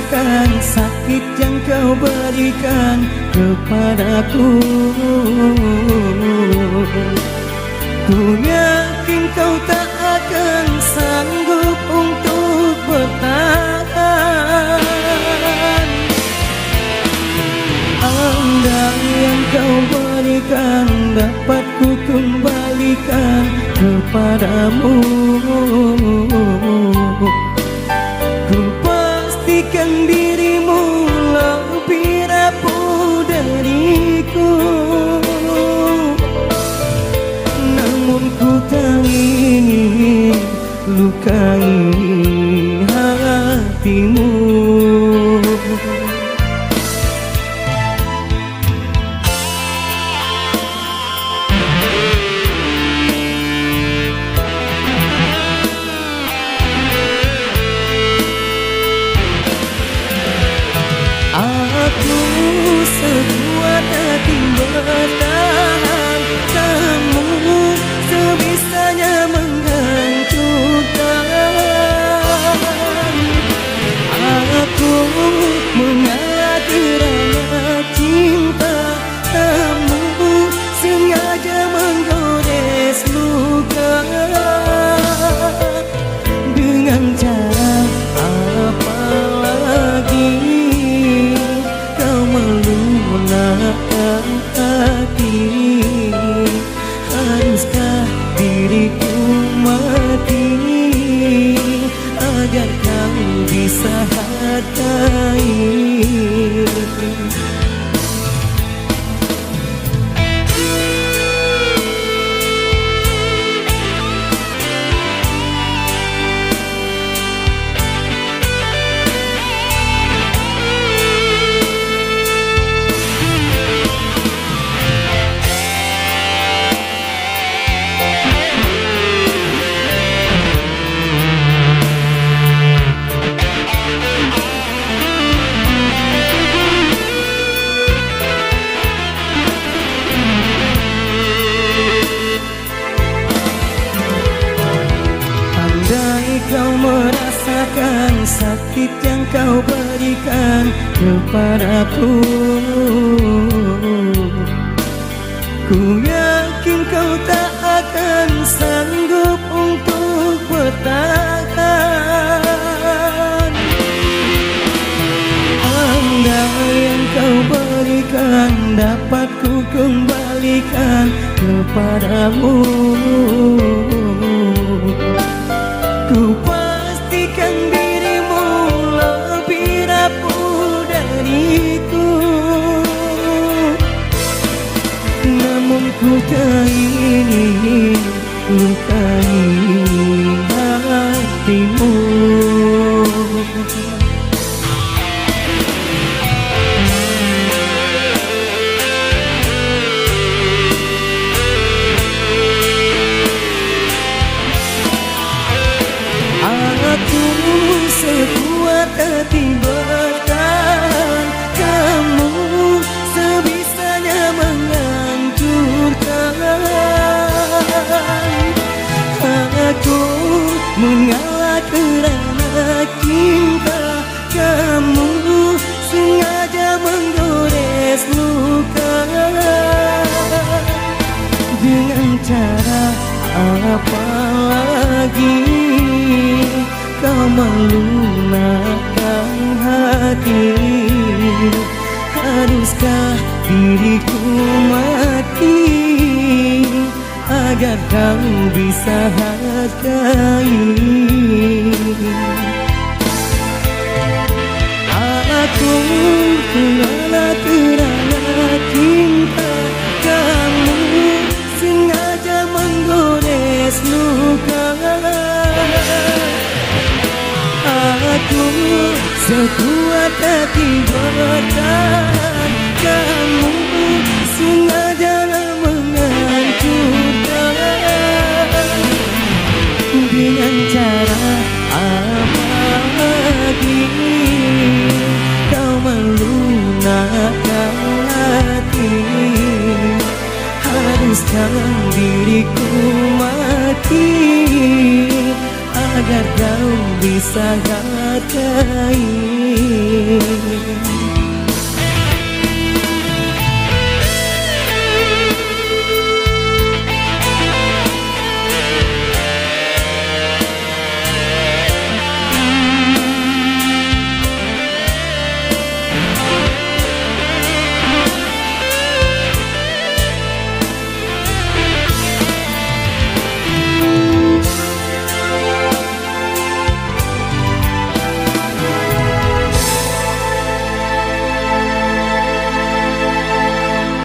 merasakan sakit yang kau berikan kepadaku. Ku yakin kau tak akan sanggup untuk bertahan. Andai yang kau berikan dapat ku kembalikan kepadamu, ku pastikan dirimu lebih rapuh dariku. Namun ku tak ingin lukai hatimu. Aku sekuat hati bertahan, kamu sebisanya menghancurkan. Aku mengalah kerana cinta, kamu sengaja menggores luka. Dengan cara apa lagi melunakkan hati? Haruskah diriku mati agar kau bisa hargai? Kau merasakan sakit yang kau berikan kepadaku. Ku yakin kau tak akan sanggup untuk bertahan. Andai yang kau berikan dapat ku kembalikan kepadamu, ku pastikan dirimu lebih rapuh dariku. Namun ku tak ingin lukai hatimu. Aku sekuat hati bertahan, kamu sebisanya menghancurkan. Aku mengalah kerana cinta, kamu sengaja menggores luka. Dengan cara apa lagi kau melunakkan hati? Haruskah diriku mati agar kau bisa hargai? Aku mengalah kerana cinta, kamu sengaja menggores luka. Aku sekuat hati bertahan, kamu sengaja menghancurkan. Dengan cara apa lagi kau melunakkan hati? Haruskah diriku mati agar kau bisa hargai.